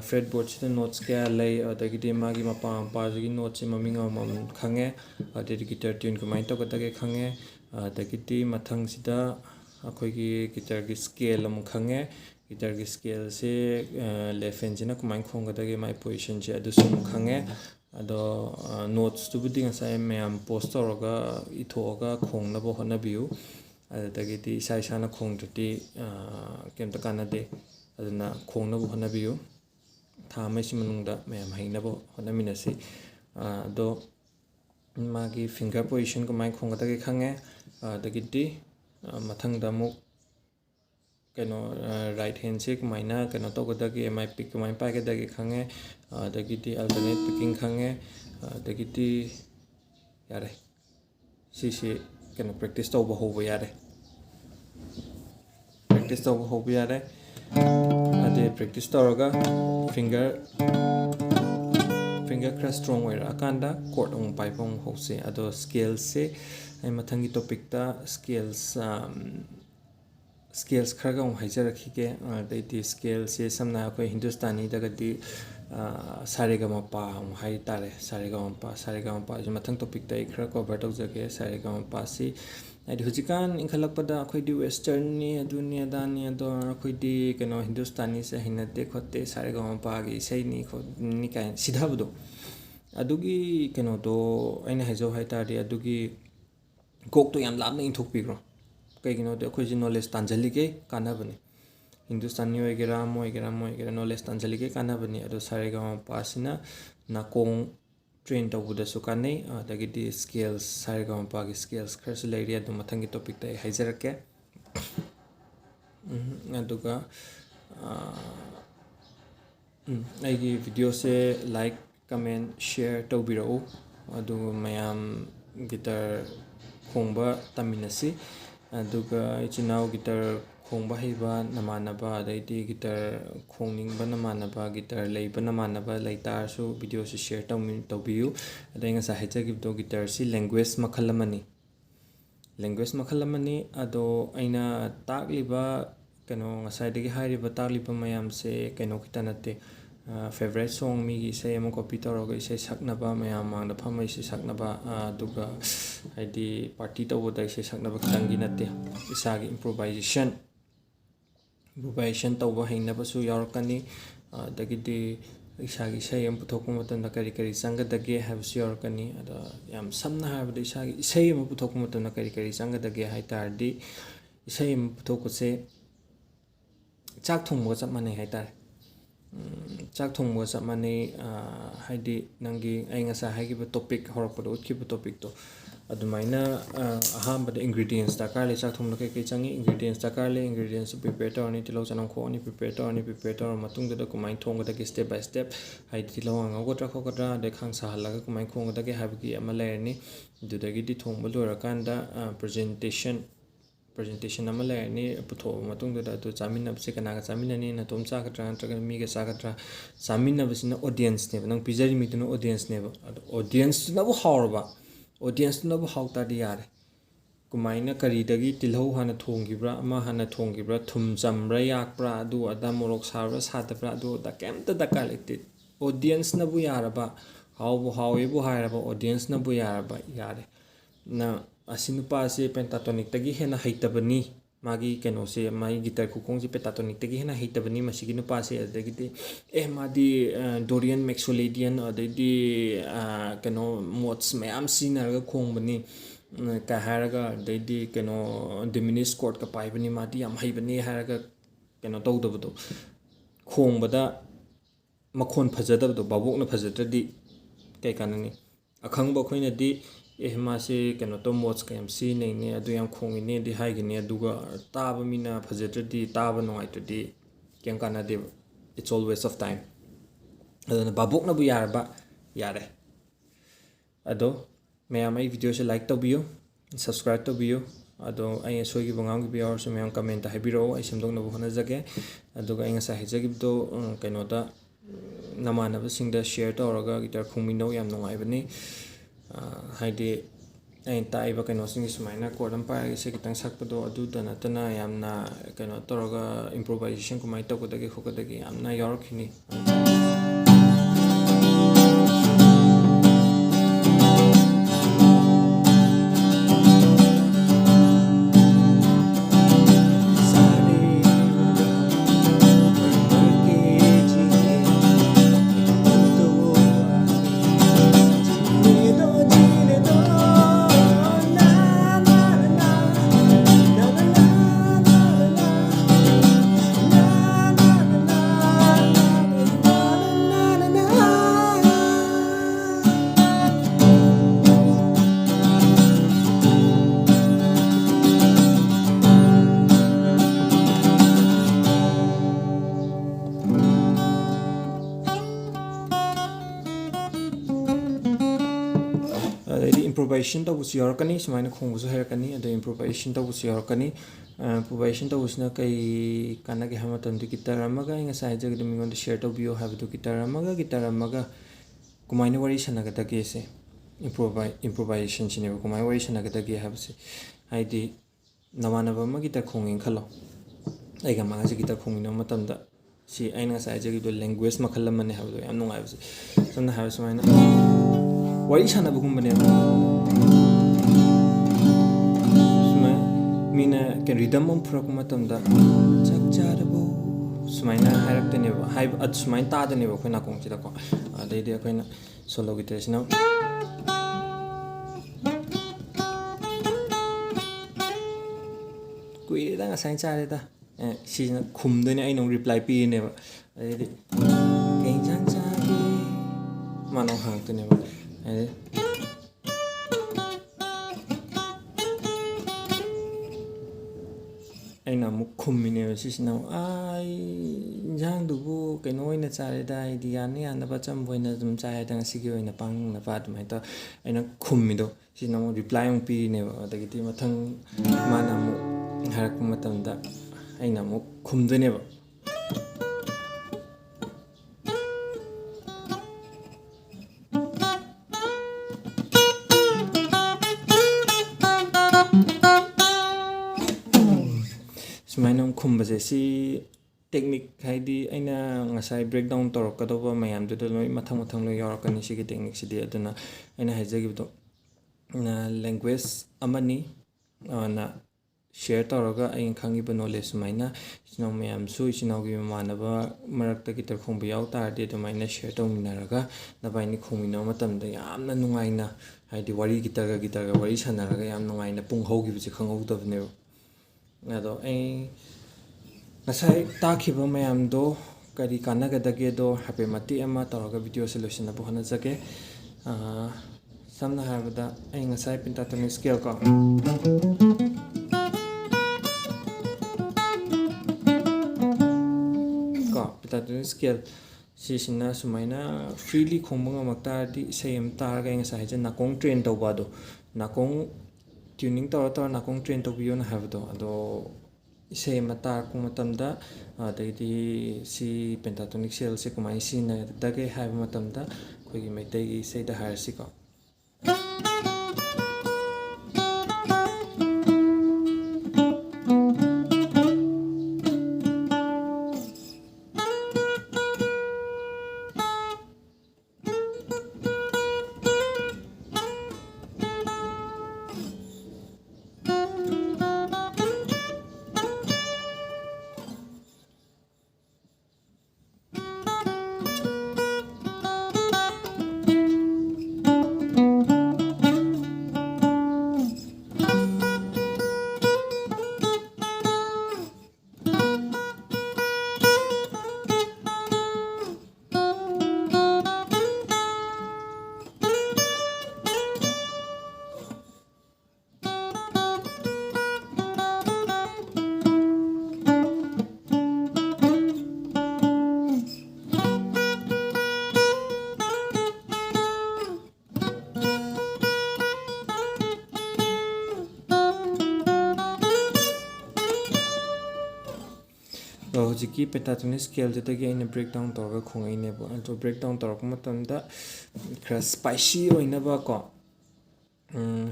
ꯐ꯭ꯔꯦꯠ ꯕꯣꯔꯗꯁꯤꯗ ꯅꯣꯠꯁ ꯀꯌꯥ ꯂꯩ ꯑꯗꯒꯤꯗꯤ ꯃꯥꯒꯤ ꯃꯄꯥ ꯃꯄꯥꯁꯤꯒꯤ ꯅꯣꯠꯁꯤ ꯃꯃꯤꯡ ꯑꯃꯃꯝ ꯈꯪꯉꯦ ꯑꯗꯩꯗꯤ ꯒꯤꯇꯔ ꯇ꯭ꯌꯨꯟ ꯀꯃꯥꯏꯅ ꯇꯧꯒꯗꯒꯦ ꯈꯪꯉꯦ ꯑꯗꯒꯤꯗꯤ ꯃꯊꯪꯁꯤꯗ ꯑꯩꯈꯣꯏꯒꯤ ꯒꯤꯇꯔꯒꯤ ꯁ꯭ꯀꯦꯜ ꯑꯃꯨꯛ ꯈꯪꯉꯦ ꯒꯤꯇꯔꯒꯤ ꯁ꯭ꯀꯦꯜꯁꯦ ꯂꯦꯐ ꯍꯦꯟꯁꯤꯅ ꯀꯃꯥꯏꯅ ꯈꯣꯡꯒꯗꯒꯦ ꯃꯥꯏ ꯄꯣꯖꯤꯁꯟꯁꯦ ꯑꯗꯨꯁꯨ ꯑꯃꯨꯛ ꯈꯪꯉꯦ ꯑꯗꯣ ꯅꯣꯠꯁꯇꯨꯕꯨꯗꯤ ꯉꯁꯥꯏ ꯃꯌꯥꯝ ꯄꯣꯁ ꯇꯧꯔꯒ ꯏꯊꯣꯛꯑꯒ ꯈꯣꯡꯅꯕ ꯍꯣꯠꯅꯕꯤꯌꯨ ꯑꯗꯨꯗꯒꯤꯗꯤ ꯏꯁꯥ ꯏꯁꯥꯅ ꯈꯣꯡꯗ꯭ꯔꯗꯤ ꯀꯩꯝꯇ ꯀꯥꯟꯅꯗꯦ ꯑꯗꯨꯅ ꯈꯣꯡꯅꯕ ꯍꯣꯠꯅꯕꯤꯌꯨ ꯊꯥ ꯑꯃꯒꯤ ꯃꯅꯨꯡꯗ ꯃꯌꯥꯝ ꯍꯩꯅꯕ ꯍꯣꯠꯅꯃꯤꯟꯅꯁꯤ ꯑꯗꯣ ꯃꯥꯒꯤ ꯐꯤꯡꯒꯔ ꯄꯣꯖꯤꯁꯟ ꯀꯃꯥꯏꯅ ꯈꯣꯡꯒꯗꯒꯦ ꯈꯪꯉꯦ ꯑꯗꯒꯤꯗꯤ ꯃꯊꯪꯗ ꯑꯃꯨꯛ ꯔꯥꯏꯠ ꯍꯦꯟꯁꯦ ꯀꯃꯥꯏꯅ ꯇꯧꯒꯗꯒꯦ ꯃꯥꯏ ꯄꯤꯛ ꯀꯃꯥꯏꯅ ꯄꯥꯏꯒꯗꯒꯦ ꯈꯪꯉꯦ ꯑꯗꯒꯤꯗꯤ ꯑꯜꯇꯔꯅꯦꯠ ꯄꯤꯀꯤꯡ ꯈꯪꯉꯦ ꯑꯗꯒꯤꯗꯤ ꯌꯥꯔꯦ ꯁꯤꯁꯤ ꯄ꯭ꯔꯦꯛꯇꯤꯁ ꯇꯧꯕ ꯍꯧꯕ ꯌꯥꯔꯦ ꯄ꯭ꯔꯦꯛꯇꯤꯁ ꯇꯧꯕ ꯍꯧꯕ ꯌꯥꯔꯦ practice toroga finger khara strong oira akanda chord ong pai pong hose ado scales se ai mathangi topic ta scales khara ong haijarakhi ke dei scale se samna ko Hindustani daga di saregama ong hai tare saregama pa je mathang topic ta khara cover tau jage saregama si adi hujikan inkhalakpada akhoi di western ni adunia dani ado akhoi di keno Hindustani se hinate khote saregama pa gi sei ni kho ni kai sidhabdo adugi keno do aina haijo hai tari adugi gok to yam labna inthokpigro kaigino de akhoi ji knowledge tanjali ke kanabani Hindustani oigera moigera knowledge tanjali ke kanabani ado saregama pa sina nakong train tawuda su kanai adagi di scales saregama pa gi scales khars lairi adu mathangi topic ta haijarake aduga aigi video se like comment share tawbirau adu mayam guitar khongba taminasi aduga ichinau guitar khongba heiba namanaba adaiti guitar khongningba namanaba guitar leiba namanaba leitar su video se share tawbiu adai nga sa hajagibdo guitar si language makhalamani ado aina takliba kano ngasai dagi hairiba takliba mayam se kano kitanate favorite song mi gi sei am copy toroga sei saknaba mayam mangda phamai sei saknaba aduga haidi party tawuda sei saknaba kitangi nate isagi improvisation tawba hainaba su yarakani dagidi isagi sei am puthokpa matanda kari sangadage habsu yarakani ada yam samna habda isagi sei am puthokpa matanda kari sangadage haitardi sei am puthokuse chak thongba chap mane haitare chak thongba chap mane haidi nangi ai ngasa haigiba topic horakpada utkiba topic to adumaina ahambada ingredients dakar le chak thongna kai changi ingredients dakar le ingredients prepare tawni tilo chanam kho ni prepare tawar matung da kumai thongga da step by step haidi tilo anga gotra khotra de khang sa halaga kumai khongga da ge habgi amala ni dudagi di thongba lorakanda presentation amala ni putho matung da to chaminna se kana ga chaminna ni na tom cha khatra ntraga mi ga sa khatra chaminna bisina audience ne nang pijari mi tu audience ne audience na bu hawrba audience na bu hawta di yare kumaina karidagi tilhau hana thongibra ama hana thongibra thum chamra yakpra adu ada morok sarra sadapra adu da kemta da kalite audience na bu yaraba hawe bu hairaba audience na bu yaraba yare na asinupa se pentatonic tagi hena haitabani magi keno se mai guitar khukong se pentatonic tagi hena haitabani masigi nupa se adagite madi Dorian Maxwellian adadi keno modes mayam sinarga khongbani ka haraga adadi keno diminished chord ka paibani madi yam haibani haraga keno tawdabdo khongbada makhon phajadabdo babokna phajadradi kai kanani akhangba khoina di mase keno to mods ka mc nei ne adu yam khongi ne di hai gine aduga taba mina phajadradi taba noaitadi kyam kana de it's all waste of time adana babokna bu yarba yare ado mayam ai video se like tawbiyo subscribe tawbiyo ado ai soigi bangam gi biyor se mayam comment ta habiro ai semdong na bu hona jage aduga ai ngasa hajagibdo keno da namana ba singda share tawraga guitar khungmino yam nongai bani haidi ai taiba keno singi sumaina kodam pa se kitang sakpado adu dana tana yamna keno toroga improvisation kumai tokudagi khokadagi yamna yorokhini improvisation tawbusu yarakani sumaina khongbusu harakani ade improvisation tawbusu yarakani ꯏꯝꯄ꯭ꯔꯣꯚꯥꯏꯖꯦꯁꯟ ꯇꯧꯕꯁꯤꯅ ꯀꯩ ꯀꯥꯟꯅꯒꯦ ꯍꯥꯏꯕ ꯃꯇꯝꯗ guitar ꯑꯃꯒ ꯑꯩ ꯉꯁꯥꯏ ꯍꯥꯏꯖꯈꯤꯕꯗꯣ ꯃꯤꯉꯣꯟꯗ ꯁꯤꯌꯔ ꯇꯧꯕꯤꯌꯣ ꯍꯥꯏꯕꯗꯣ ꯒꯤꯇꯔ ꯑꯃꯒ ꯀꯃꯥꯏꯅ ꯋꯥꯔꯤ ꯁꯥꯟꯅꯒꯗꯒꯦꯁꯦ ꯏꯝꯄ꯭ꯔꯣꯚꯥꯏꯖꯦꯁꯟꯁꯤꯅꯦꯕ ꯀꯃꯥꯏꯅ ꯋꯥꯔꯤ ꯁꯥꯟꯅꯒꯗꯒꯦ ꯍꯥꯏꯕꯁꯦ ꯍꯥꯏꯗꯤ ꯅꯃꯥꯟꯅꯕ ꯑꯃ ꯒꯤꯇꯔ ꯈꯣꯡꯉꯦꯅ ꯈꯜꯂꯣ ꯑꯩꯒ ꯃꯥꯒꯁꯦ ꯒꯤꯇꯔ ꯈꯣꯡꯃꯤꯟꯅꯕ ꯃꯇꯝꯗ ꯁꯤ ꯑꯩꯅ ꯉꯁꯥꯏ ꯍꯥꯏꯖꯈꯤꯕꯗꯣ ꯂꯦꯡꯒ꯭ꯋꯦꯖ ꯃꯈꯜ ꯑꯃꯅꯦ ꯍꯥꯏꯕꯗꯣ ꯌꯥꯝ ꯅꯨꯡꯉꯥꯏꯕꯁꯦ ꯁꯝꯅ ꯍꯥꯏꯔꯕ ꯁꯨꯃꯥꯏꯅ ꯋꯥꯔꯤ ꯁꯥꯟꯅꯕꯒꯨꯝꯕꯅꯦꯕ ꯁꯨꯃꯥꯏꯅ ꯃꯤꯅ ꯔꯤꯗꯝ ꯑꯃ ꯄꯨꯔꯛꯄ ꯃꯇꯝꯗ ꯆꯥꯛ ꯆꯥꯔꯕꯣ ꯁꯨꯃꯥꯏꯅ ꯍꯥꯏꯔꯛꯇꯣꯏꯅꯦꯕ ꯁꯨꯃꯥꯏꯅ ꯇꯥꯗꯣꯏꯅꯦꯕ ꯑꯩꯈꯣꯏ ꯅꯥꯀꯣꯡꯁꯤꯗꯀꯣ ꯑꯗꯩꯗꯤ ꯑꯩꯈꯣꯏꯅ ꯁꯣꯂꯣ ꯒꯤꯇꯔꯁꯤꯅ ꯀꯨꯏꯔꯦꯗ ꯉꯁꯥꯏꯅ ꯆꯥꯔꯦꯗ ꯁꯤꯁꯤꯅ ꯈꯨꯝꯗꯣꯏꯅꯦ ꯑꯩꯅ ꯑꯃꯨꯛ ꯔꯤꯄ꯭ꯂꯥꯏ ꯄꯤꯔꯤꯅꯦꯕ ꯑꯗꯩꯗꯤ ꯀꯩ ꯏꯟꯁꯥꯡ ꯆꯥꯒꯦ ꯃꯥꯅ ꯑꯃꯨꯛ ꯍꯪꯉꯛꯇꯣꯏꯅꯦꯕ ꯑꯗꯩ ꯑꯩꯅ ꯑꯃꯨꯛ ꯈꯨꯝꯃꯤꯅꯦꯕ ꯁꯤꯁꯤꯅ ꯑꯃꯨꯛ ꯏꯟꯖꯥꯡꯗꯨꯕꯨ ꯀꯩꯅꯣ ꯑꯣꯏꯅ ꯆꯥꯔꯦꯗ ꯑꯩꯗꯤ ꯌꯥꯅꯕ ꯑꯆꯝꯕ ꯑꯣꯏꯅ ꯑꯗꯨꯝ ꯆꯥꯏꯗ ꯉꯁꯤꯒꯤ ꯑꯣꯏꯅ ꯄꯥꯡꯅꯕ ꯑꯗꯨꯃꯥꯏꯅ ꯇꯧꯔ ꯑꯩꯅ ꯈꯨꯝꯃꯤꯗꯣ ꯁꯤꯁꯤꯅ ꯑꯃꯨꯛ ꯔꯤꯄ꯭ꯂꯥꯏ ꯑꯃꯨꯛ ꯄꯤꯔꯤꯅꯦꯕ ꯑꯗꯒꯤꯗꯤ ꯃꯊꯪ ꯃꯥꯅ ꯑꯃꯨꯛ ꯍꯥꯏꯔꯛꯄ ꯃꯇꯝꯗ ꯑꯩꯅ ꯑꯃꯨꯛ ꯈꯨꯝꯗꯣꯏꯅꯦꯕ ꯁꯨꯃꯥꯏꯅ ꯑꯃꯨꯛ ꯈꯨꯝꯕꯁꯦ ꯁꯤ ꯇꯦꯛꯅꯤꯛ ꯍꯥꯏꯗꯤ ꯑꯩꯅ ꯉꯁꯥꯏ ꯕ꯭ꯔꯦꯛ ꯗꯥꯎꯟ ꯇꯧꯔꯛꯀꯗꯧꯕ ꯃꯌꯥꯝꯗꯨꯗ ꯂꯣꯏ ꯃꯊꯪ ꯂꯣꯏ ꯌꯥꯎꯔꯛꯀꯅꯤ ꯁꯤꯒꯤ ꯇꯦꯛꯅꯤꯛꯁꯤꯗꯤ ꯑꯗꯨꯅ ꯑꯩꯅ ꯍꯥꯏꯖꯈꯤꯕꯗꯣ ꯂꯦꯡꯒ꯭ꯋꯦꯖ ꯑꯃꯅꯤ ꯅ ꯁꯤꯌꯔ ꯇꯧꯔꯒ ꯑꯩꯅ ꯈꯪꯉꯤꯕ ꯅꯣꯂꯦꯖ ꯁꯨꯃꯥꯏꯅ ꯏꯆꯤꯜ ꯏꯅꯥꯎ ꯃꯌꯥꯝꯁꯨ ꯏꯆꯤꯜ ꯏꯅꯥꯎꯒꯤ ꯃꯃꯥꯟꯅꯕ ꯃꯔꯛꯇ ꯒꯤꯇꯔ ꯈꯣꯡꯕ ꯌꯥꯎ ꯇꯥꯔꯗꯤ ꯑꯗꯨꯃꯥꯏꯅ ꯁꯤꯌꯔ ꯇꯧꯃꯤꯟꯅꯔꯒ ꯅꯕꯥꯏꯅꯤ ꯈꯣꯡꯃꯤꯟꯅꯕ ꯃꯇꯝꯗ ꯌꯥꯝꯅ ꯅꯨꯡꯉꯥꯏꯅ ꯍꯥꯏꯗꯤ ꯒꯤꯇꯔꯒ ꯋꯥꯔꯤ ꯁꯥꯟꯅꯔꯒ ꯌꯥꯝ ꯅꯨꯡꯉꯥꯏꯅ ꯄꯨꯡ ꯍꯧꯈꯤꯕꯁꯦ ꯈꯪꯍꯧꯗꯕꯅꯦꯕ ꯑꯗꯣ ꯑꯩ ꯉꯁꯥꯏ ꯇꯥꯈꯤꯕ ꯃꯌꯥꯝꯗꯣ ꯀꯔꯤ ꯀꯥꯟꯅꯒꯗꯒꯦꯗꯣ ꯍꯥꯏꯐꯦꯠ ꯃꯇꯦꯛ ꯑꯃ ꯇꯧꯔꯒ ꯚꯤꯗꯤꯑꯣꯁꯦ ꯂꯣꯏꯁꯤꯟꯅꯕ ꯍꯣꯠꯅꯖꯒꯦ ꯁꯝꯅ ꯍꯥꯏꯔꯕꯗ ꯑꯩ ꯉꯁꯥꯏ ꯄꯦꯟꯇꯥꯇꯣꯅꯤꯛ ꯁ꯭ꯀꯦꯜ ꯄꯦꯟꯇꯥꯇꯣꯅꯤꯛ ꯁ꯭ꯀꯦꯜ ꯁꯤꯁꯤꯅ ꯁꯨꯃꯥꯏꯅ ꯐ꯭ꯔꯤꯂꯤ ꯈꯣꯡꯕ ꯉꯝꯃꯛ ꯇꯥꯔꯗꯤ ꯏꯁꯩ ꯑꯃ ꯇꯥꯔꯒ ꯑꯩ ꯉꯁꯥꯏ ꯍꯥꯏꯖ ꯅꯥꯀꯣꯡ ꯇ꯭ꯔꯦꯟ ꯇꯧꯕ ꯑꯗꯣ ꯅꯥꯀꯣꯡ ꯇ꯭ꯌꯨꯅꯤꯡ ꯇꯧꯔ ꯅꯥꯀꯣꯡ ꯇ꯭ꯔꯦꯟ ꯇꯧꯕꯤꯌꯣꯅ ꯍꯥꯏꯕꯗꯣ ꯑꯗꯣ ꯏꯁꯩ ꯑꯃ ꯇꯥꯔꯛꯄ ꯃꯇꯝꯗ ꯑꯗꯩꯗꯤ ꯁꯤ ꯄꯦꯟꯇꯥꯇꯣꯅꯤꯛ ꯁ꯭ꯀꯦꯜꯁꯦ ꯀꯃꯥꯏꯅ ꯁꯤꯖꯤꯟꯅꯒꯗꯒꯦ ꯍꯥꯏꯕ ꯃꯇꯝꯗ ꯑꯩꯈꯣꯏꯒꯤ ꯃꯩꯇꯩꯒꯤ ꯏꯁꯩꯗ ꯍꯥꯏꯔꯁꯤꯀꯣ ꯍꯧꯖꯤꯛꯀꯤ ꯄꯦꯟꯇꯥꯇꯣꯅꯤꯛ ꯁ꯭ꯀꯦꯜꯗꯨꯗꯒꯤ ꯑꯩꯅ ꯕ꯭ꯔꯦꯛ ꯗꯥꯎꯟ ꯇꯧꯔꯒ ꯈꯣꯡꯉꯛꯏꯅꯦꯕ ꯑꯗꯣ ꯕ꯭ꯔꯦꯛ ꯗꯥꯎꯟ ꯇꯧꯔꯛꯄ ꯃꯇꯝꯗ ꯈꯔ ꯁ꯭ꯄꯥꯏꯁꯤ ꯑꯣꯏꯅꯕꯀꯣ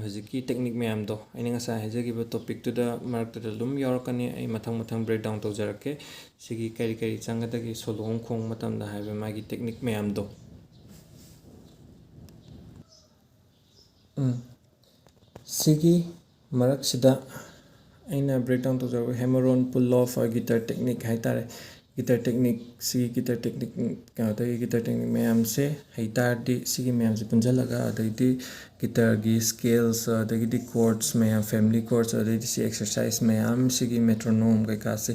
ꯍꯧꯖꯤꯛꯀꯤ ꯇꯦꯛꯅꯤꯛ ꯃꯌꯥꯝꯗꯣ ꯑꯩꯅ ꯉꯁꯥꯏ ꯍꯥꯏꯖꯈꯤꯕ ꯇꯣꯄꯤꯛꯇꯨꯗ ꯃꯔꯛꯇꯨꯗ ꯑꯗꯨꯝ ꯌꯥꯎꯔꯛꯀꯅꯤ ꯑꯩ ꯃꯊꯪ ꯕ꯭ꯔꯦꯛ ꯗꯥꯎꯟ ꯇꯧꯖꯔꯛꯀꯦ ꯁꯤꯒꯤ ꯀꯔꯤ ꯆꯪꯒꯗꯒꯦ ꯁꯣꯂꯣ ꯑꯃ ꯈꯣꯡꯕ ꯃꯇꯝꯗ ꯍꯥꯏꯕ ꯃꯥꯒꯤ ꯇꯦꯛꯅꯤꯛ ꯃꯌꯥꯝꯗꯣ ꯁꯤꯒꯤ ꯃꯔꯛꯁꯤꯗ ꯑꯩꯅ ꯕ꯭ꯔꯦꯛ ꯗꯥꯎꯟ ꯇꯧꯖꯔꯛꯄ ꯍꯦꯃꯔꯣꯟ ꯄꯨꯜ ꯑꯣꯐ ꯒꯤꯇꯔ ꯇꯦꯛꯅꯤꯛ ꯍꯥꯏꯇꯥꯔꯦ ꯒꯤꯇꯔ ꯇꯦꯛꯅꯤꯛ ꯁꯤꯒꯤ ꯒꯤꯇꯔ ꯇꯦꯛꯅꯤꯛ ꯀꯩꯅꯣꯗꯒꯤ ꯒꯤꯇꯔ ꯇꯦꯛꯅꯤꯛ ꯃꯌꯥꯝꯁꯦ ꯍꯩꯇꯥꯔꯗꯤ ꯁꯤꯒꯤ ꯃꯌꯥꯝꯁꯦ ꯄꯨꯟꯁꯤꯜꯂꯒ ꯑꯗꯩꯗꯤ ꯒꯤꯇꯔꯒꯤ ꯁ꯭ꯀꯦꯜꯁ ꯑꯗꯒꯤꯗꯤ ꯀꯣꯔꯠꯁ ꯃꯌꯥꯝ ꯐꯦꯃꯤꯂꯤ ꯀꯣꯔꯠꯁ ꯑꯗꯩꯗꯤ ꯁꯤ ꯑꯦꯛꯁꯔꯁꯥꯏꯁ ꯃꯌꯥꯝ ꯁꯤꯒꯤ ꯃꯦꯇ꯭ꯔꯣꯅꯣꯝ ꯀꯩꯀꯥꯁꯦ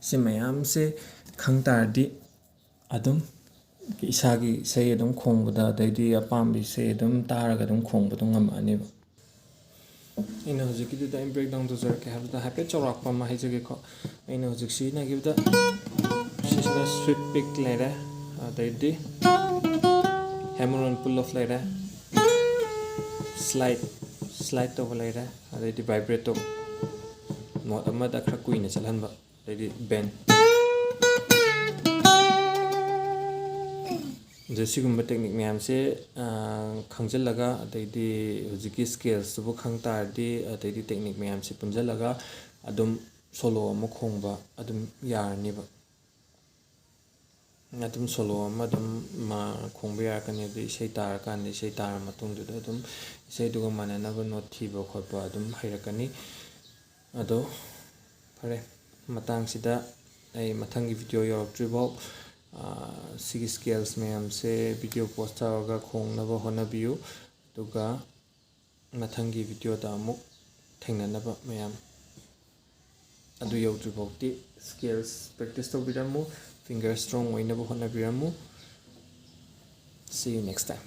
ꯁꯤ ꯃꯌꯥꯝꯁꯦ ꯈꯪ ꯇꯥꯔꯗꯤ ꯑꯗꯨꯝ ꯏꯁꯥꯒꯤ ꯏꯁꯩ ꯑꯗꯨꯝ ꯈꯣꯡꯕꯗ ꯑꯗꯩꯗꯤ ꯑꯄꯥꯝꯕ ꯏꯁꯩ ꯑꯗꯨꯝ ꯇꯥꯔꯒ ꯑꯗꯨꯝ ꯈꯣꯡꯕꯗꯣ ꯉꯝꯃꯛꯑꯅꯦꯕ ꯑꯩꯅ ꯍꯧꯖꯤꯛꯀꯤꯗꯨꯗ ꯑꯩꯅ ꯕ꯭ꯔꯦꯛ ꯗꯥꯎꯟ ꯇꯧꯖꯔꯛꯀꯦ ꯍꯥꯏꯕꯗ ꯍꯥꯏꯐꯦꯠ ꯆꯥꯎꯔꯥꯛꯄ ꯑꯃ ꯍꯥꯏꯖꯒꯦꯀꯣ ꯑꯩꯅ ꯍꯧꯖꯤꯛ ꯁꯤꯖꯤꯟꯅꯈꯤꯕꯗ ꯁꯤꯁꯤꯅ ꯁ꯭ꯋꯤꯞ ꯄꯤꯛ ꯂꯩꯔꯦ ꯑꯗꯩꯗꯤ ꯍꯦꯃꯔꯣꯟ ꯄꯨꯜ ꯑꯣꯐ ꯂꯩꯔꯦ ꯁ꯭ꯂꯥꯏꯠ ꯇꯧꯕ ꯂꯩꯔꯦ ꯑꯗꯩꯗꯤ ꯚꯥꯏꯕ꯭ꯔꯦꯇꯣ ꯅꯣꯠ ꯑꯃꯗ ꯈꯔ ꯀꯨꯏꯅ ꯆꯠꯍꯟꯕ ꯑꯗꯩꯗꯤ ꯕꯦꯟ ꯑꯗꯨ ꯁꯤꯒꯨꯝꯕ ꯇꯦꯛꯅꯤꯛ ꯃꯌꯥꯝꯁꯦ ꯈꯪꯖꯤꯜꯂꯒ ꯑꯗꯩꯗꯤ ꯍꯧꯖꯤꯛꯀꯤ ꯁ꯭ꯀꯦꯜꯁꯇꯨꯕꯨ ꯈꯪ ꯇꯥꯔꯗꯤ ꯑꯗꯩꯗꯤ ꯇꯦꯛꯅꯤꯛ ꯃꯌꯥꯝꯁꯦ ꯄꯨꯟꯁꯤꯜꯂꯒ ꯑꯗꯨꯝ ꯁꯣꯂꯣ ꯑꯃ ꯈꯣꯡꯕ ꯑꯗꯨꯝ ꯌꯥꯔꯅꯤꯕ ꯑꯗꯨꯝ ꯁꯣꯂꯣ ꯑꯃ ꯑꯗꯨꯝ ꯈꯣꯡꯕ ꯌꯥꯔꯛꯀꯅꯤ ꯑꯗꯨ ꯏꯁꯩ ꯇꯥꯔꯀꯥꯟꯗ ꯏꯁꯩ ꯇꯥꯔ ꯃꯇꯨꯡꯗꯨꯗ ꯑꯗꯨꯝ ꯏꯁꯩꯗꯨꯒ ꯃꯥꯟꯅꯅꯕ ꯅꯣꯠ ꯊꯤꯕ ꯈꯣꯠꯄ ꯑꯗꯨꯝ ꯍꯩꯔꯛꯀꯅꯤ ꯑꯗꯣ ꯐꯔꯦ ꯃꯇꯥꯡꯁꯤꯗ ꯑꯩ ꯃꯊꯪꯒꯤ ꯚꯤꯗꯤꯑꯣ ꯌꯧꯔꯛꯇ꯭ꯔꯤꯐꯥꯎ ꯁꯤꯒꯤ ꯁ꯭ꯀꯦꯜꯁ ꯃꯌꯥꯝꯁꯦ ꯚꯤꯗꯤꯑꯣ ꯄꯣꯁ ꯇꯧꯔꯒ ꯈꯣꯡꯅꯕ ꯍꯣꯠꯅꯕꯤꯌꯨ ꯑꯗꯨꯒ ꯃꯊꯪꯒꯤ ꯚꯤꯗꯤꯑꯣꯗ ꯑꯃꯨꯛ ꯊꯦꯡꯅꯅꯕ ꯃꯌꯥꯝ ꯑꯗꯨ ꯌꯧꯗ꯭ꯔꯤꯐꯥꯎꯗꯤ ꯁ꯭ꯀꯦꯜꯁ ꯄ꯭ꯔꯦꯛꯇꯤꯁ ꯇꯧꯕꯤꯔꯝꯃꯨ ꯐꯤꯡꯒꯔ ꯁ꯭ꯇ꯭ꯔꯣꯡ ꯑꯣꯏꯅꯕ ꯍꯣꯠꯅꯕꯤꯔꯝꯃꯨ See you next time.